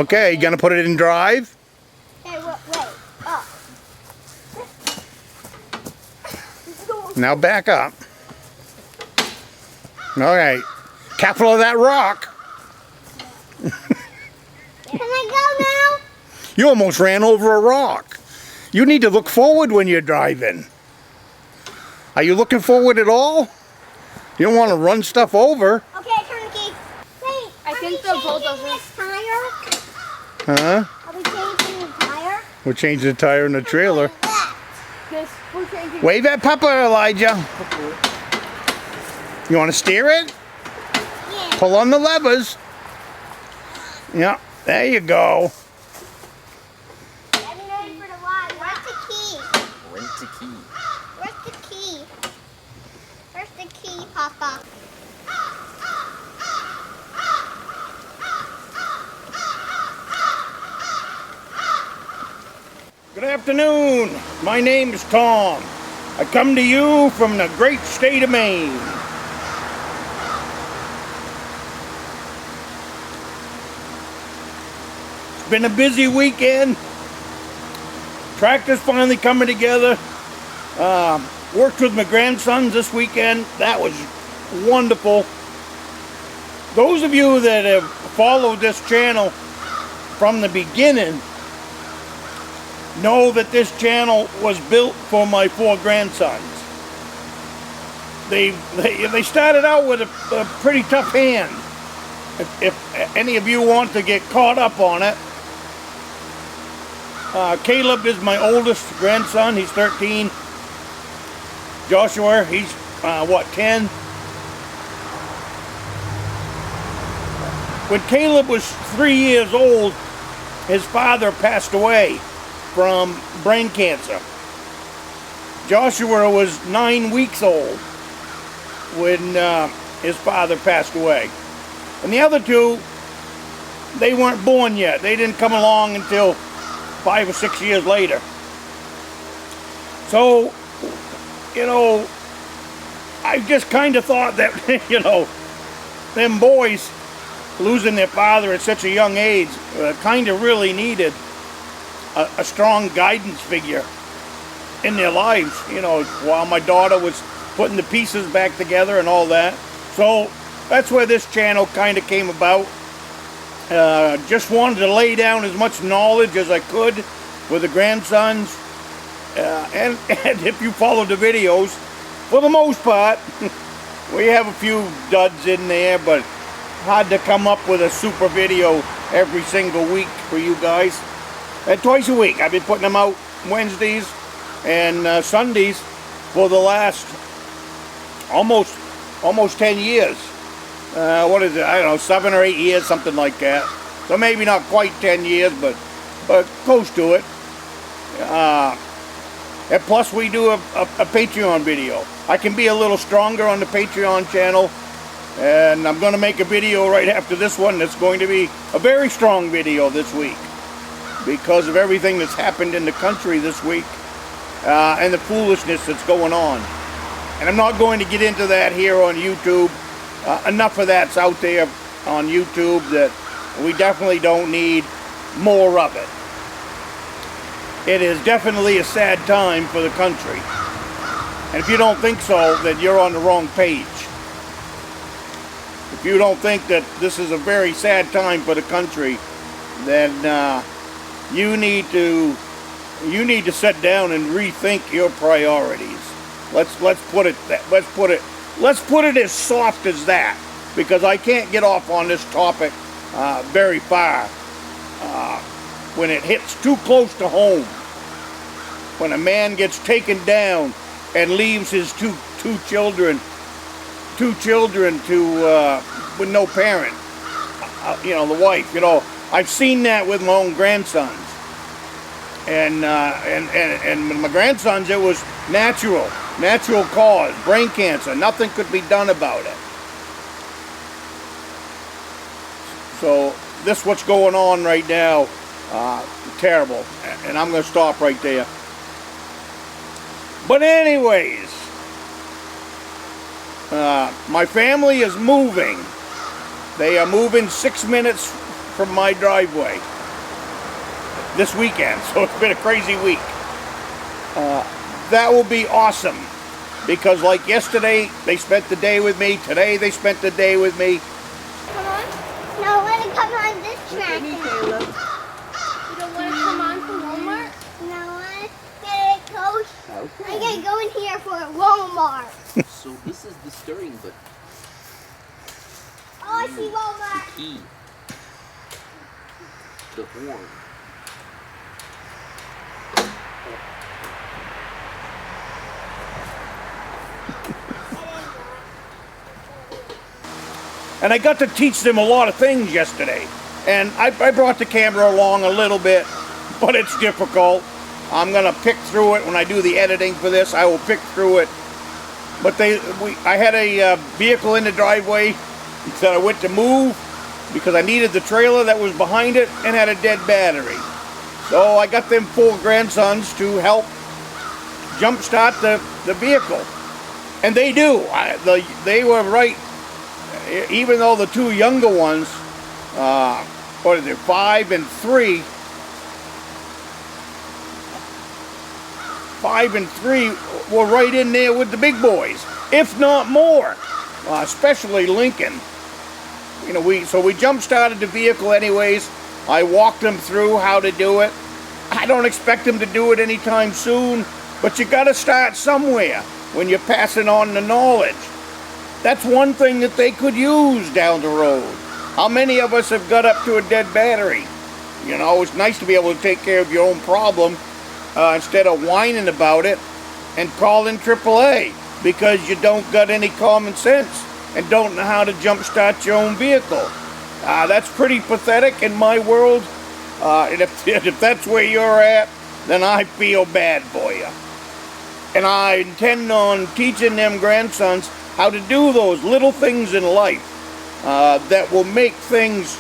Okay, you gonna put it in drive? Hey, wait. Oh. Now back up. Alright. Careful of that rock. Can I go now? You almost ran over a rock. You need to look forward when you're driving. Are you looking forward at all? You don't want to run stuff over. Okay, turn the key. Wait, I think the bolt doesn't. This tire? Huh? Are we changing the tire? We're changing the tire in the trailer. Yes, we're changing. Wave at Papa, Elijah. You want to steer it? Yeah. Pull on the levers. Yeah, there you go. I'm ready for the ride. Where's the key? Rent the key. Where's the key? Where's the key, Papa? Good afternoon. My name is Tom. I come to you from the great state of Maine. It's been a busy weekend. Tractor's finally coming together. Worked with my grandsons this weekend. That was wonderful. Those of you that have followed this channel from the beginning know that this channel was built for my 4 grandsons. They started out with a pretty tough hand. If any of you want to get caught up on it, Caleb is my oldest grandson. He's 13. Joshua, he's 10. When Caleb was 3 years old, his father passed away from brain cancer. Joshua was 9 weeks old when his father passed away. And the other two, they weren't born yet. They didn't come along until 5 or 6 years later. So, you know, I just kind of thought that, you know, them boys losing their father at such a young age kind of really needed a strong guidance figure in their lives, you know, while my daughter was putting the pieces back together and all that. So that's where this channel kind of came about. Just wanted to lay down as much knowledge as I could with the grandsons. And if you follow the videos, for the most part, we have a few duds in there, but hard to come up with a super video every single week for you guys. And twice a week. I've been putting them out Wednesdays and Sundays for the last almost 10 years. What is it? I don't know, 7 or 8 years, something like that. So maybe not quite 10 years, but close to it. And plus we do a Patreon video. I can be a little stronger on the Patreon channel. And I'm going to make a video right after this one that's going to be a very strong video this week, because of everything that's happened in the country this week and the foolishness that's going on. And I'm not going to get into that here on YouTube. Enough of that's out there on YouTube that we definitely don't need more of it. It is definitely a sad time for the country. And if you don't think so, then you're on the wrong page. If you don't think that this is a very sad time for the country, then you need to sit down and rethink your priorities. Let's put it as soft as that, because I can't get off on this topic very far when it hits too close to home. When a man gets taken down and leaves his two children to with no parent, you know, the wife. You know, I've seen that with my own grandsons, and my grandsons, it was natural cause, brain cancer. Nothing could be done about it. So this what's going on right now, terrible, and I'm going to stop right there. But anyways, my family is moving. They are moving 6 minutes from my driveway. this weekend, so it's been a crazy week. That will be awesome, because like yesterday, they spent the day with me. Today, they spent the day with me. Come on. No, let it come on this track. You don't want to come on to Walmart? No, I gotta go. Okay. I gotta go in here for Walmart. So this is the stirring, but Oh, I see Walmart. key. The horn. And I got to teach them a lot of things yesterday. And I brought the camera along a little bit, but it's difficult. I'm gonna pick through it when I do the editing for this. I will pick through it. But I had a vehicle in the driveway that I went to move because I needed the trailer that was behind it and had a dead battery. So I got them 4 grandsons to help jumpstart the vehicle. And they do. They were right. Even though the 2 younger ones, what is it, 5 and 3, 5 and 3 were right in there with the big boys, if not more, especially Lincoln. You know, so we jump-started the vehicle anyways. I walked them through how to do it. I don't expect them to do it anytime soon, but you got to start somewhere when you're passing on the knowledge. That's one thing that they could use down the road. How many of us have got up to a dead battery? You know, it's nice to be able to take care of your own problem instead of whining about it and calling AAA because you don't got any common sense and don't know how to jumpstart your own vehicle. That's pretty pathetic in my world. And if that's where you're at, then I feel bad for you. And I intend on teaching them grandsons how to do those little things in life that will make things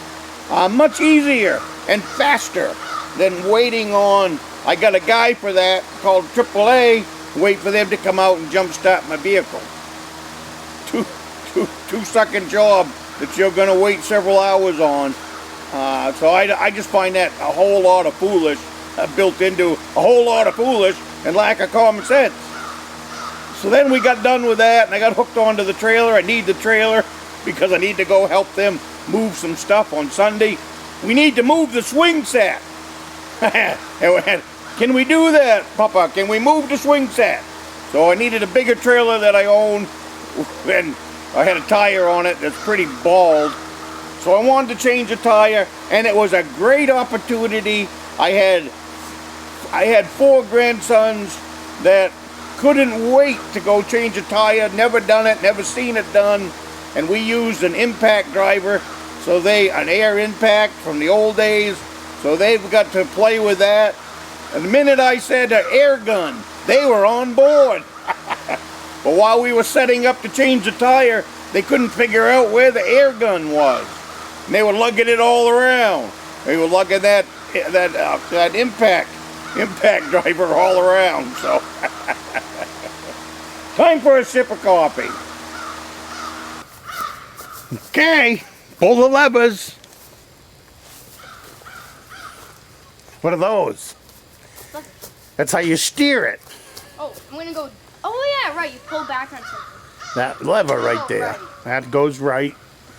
much easier and faster than waiting on, I got a guy for that called AAA, wait for them to come out and jumpstart my vehicle. Two sucking job that you're going to wait several hours on. So I just find that a whole lot of foolish, built into a whole lot of foolish and lack of common sense. So then we got done with that, and I got hooked onto the trailer. I need the trailer because I need to go help them move some stuff on Sunday. We need to move the swing set. Can we do that, Papa? Can we move the swing set? So I needed a bigger trailer that I own, and I had a tire on it that's pretty bald. So I wanted to change the tire, and it was a great opportunity. I had 4 grandsons that couldn't wait to go change a tire, never done it, never seen it done, and we used an impact driver, so an air impact from the old days, so they've got to play with that. And the minute I said an air gun, they were on board. But while we were setting up to change the tire, they couldn't figure out where the air gun was. And they were lugging it all around. They were lugging that impact driver all around, so. Time for a sip of coffee. Okay, pull the levers. What are those? That's how you steer it. Oh, I'm gonna go. Oh yeah, right. You pull back on something. That lever right there. That goes right.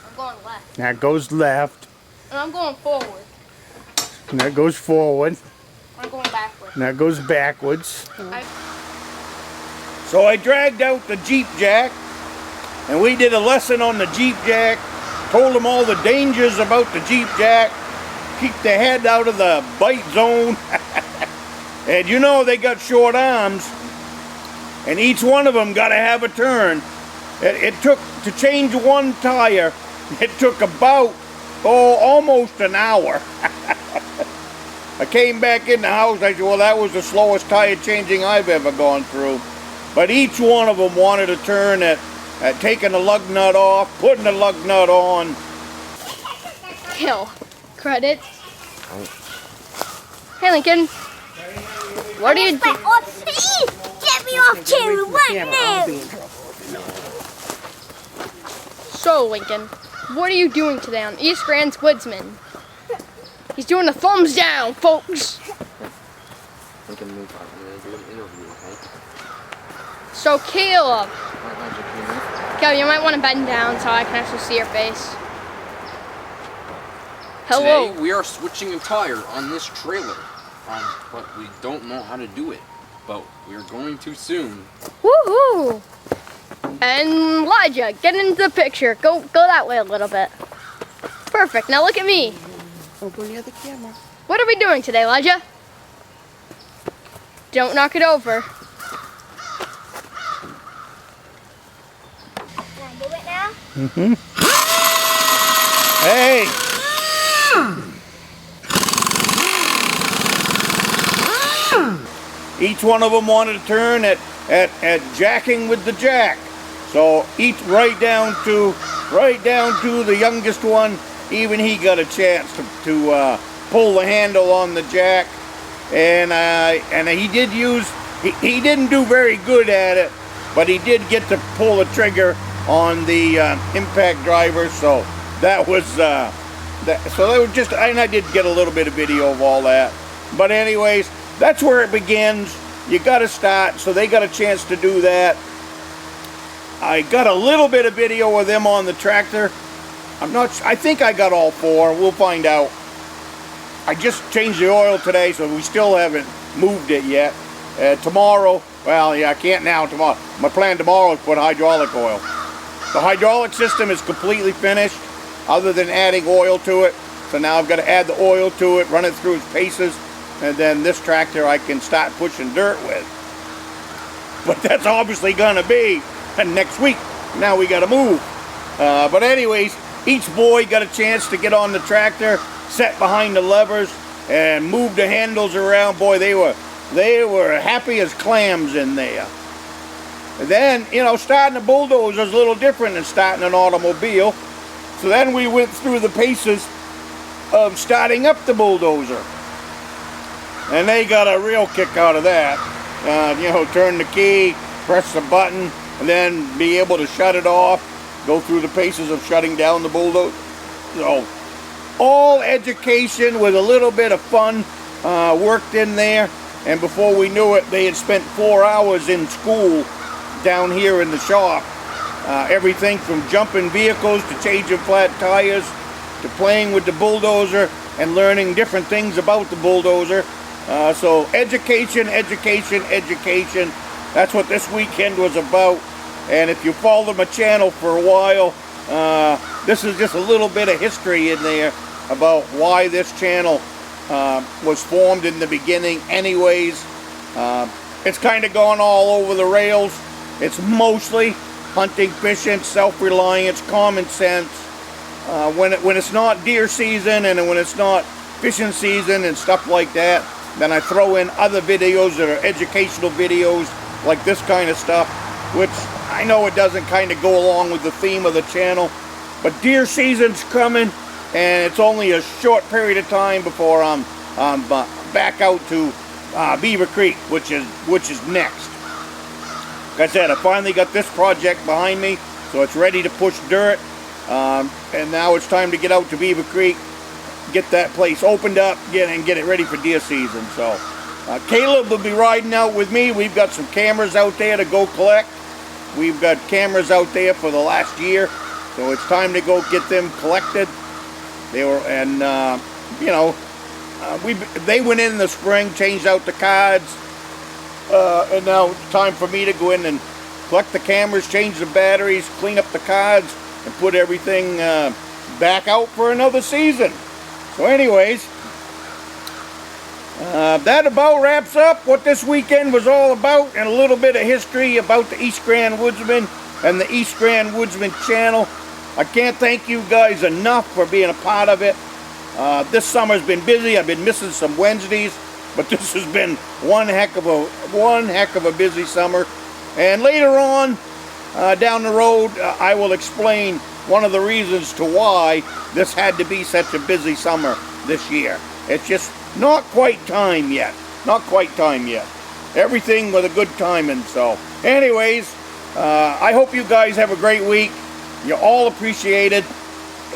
I'm going left. That goes left. And I'm going forward. And that goes forward. I'm going backward. And that goes backwards. So I dragged out the Jeep Jack, and we did a lesson on the Jeep Jack, told them all the dangers about the Jeep Jack, keep the head out of the bite zone. And you know they got short arms, and each one of them got to have a turn. It took, to change one tire, it took about, almost an hour. I came back in the house, I said, well, that was the slowest tire changing I've ever gone through. But each one of them wanted a turn at taking the lug nut off, putting the lug nut on. Kill. Credits. Hey, Lincoln. What are you doing? Oh, please get me off camera right now. So, Lincoln, what are you doing today on East Grand Woodsman? He's doing a thumbs down, folks. I'm gonna move on. I'm gonna do an interview, okay? So Caleb, Alright, Roger, can you move? Caleb, you might want to bend down so I can actually see your face. Hello. Today we are switching a tire on this trailer, but we don't know how to do it. But we're going to soon. Woohoo! And Elijah, get into the picture. Go that way a little bit. Perfect. Now look at me. Oh, go near the camera. What are we doing today, Elijah? Don't knock it over. Can I do it now? Mm-hmm. Hey! Each one of them wanted to turn at jacking with the jack. So each right down to the youngest one, even he got a chance to pull the handle on the jack, and he did use. He didn't do very good at it, but he did get to pull the trigger on the impact driver. So that was just. And I did get a little bit of video of all that. But anyways, that's where it begins. You got to start. So they got a chance to do that. I got a little bit of video of them on the tractor. I think I got all four. We'll find out. I just changed the oil today, so we still haven't moved it yet. Tomorrow, well, yeah, I can't now tomorrow. My plan tomorrow is put hydraulic oil. The hydraulic system is completely finished, other than adding oil to it. So now I've got to add the oil to it, run it through its paces, and then this tractor I can start pushing dirt with. But that's obviously going to be next week. Now we got to move. But anyways, each boy got a chance to get on the tractor, set behind the levers, and move the handles around. Boy, they were happy as clams in there. And then, you know, starting a bulldozer is a little different than starting an automobile. So then we went through the paces of starting up the bulldozer. And they got a real kick out of that. You know, turn the key, press the button, and then be able to shut it off, go through the paces of shutting down the bulldozer. So, all education with a little bit of fun worked in there. And before we knew it, they had spent 4 hours in school down here in the shop. Everything from jumping vehicles to changing flat tires to playing with the bulldozer and learning different things about the bulldozer. So education, education, education. That's what this weekend was about. And if you followed my channel for a while, this is just a little bit of history in there about why this channel was formed in the beginning anyways. It's kind of gone all over the rails. It's mostly hunting, fishing, self-reliance, common sense. When it's not deer season and when it's not fishing season and stuff like that, then I throw in other videos that are educational videos like this kind of stuff, which I know it doesn't kind of go along with the theme of the channel, but deer season's coming and it's only a short period of time before I'm back out to Beaver Creek, which is next. Like I said, I finally got this project behind me, so it's ready to push dirt, and now it's time to get out to Beaver Creek, get that place opened up, get it ready for deer season. So Caleb will be riding out with me. We've got some cameras out there to go collect. We've got cameras out there for the last year, so it's time to go get them collected. They were, and you know, they went in the spring, changed out the cards, and now it's time for me to go in and collect the cameras, change the batteries, clean up the cards, and put everything back out for another season. So anyways, that about wraps up what this weekend was all about, and a little bit of history about the East Grand Woodsman and the East Grand Woodsman channel. I can't thank you guys enough for being a part of it. This summer's been busy. I've been missing some Wednesdays, but this has been one heck of a busy summer. And later on down the road, I will explain one of the reasons to why this had to be such a busy summer this year. It's just not quite time yet. Not quite time yet. Everything with a good timing. So anyways, I hope you guys have a great week. You're all appreciated,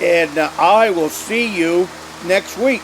and I will see you next week.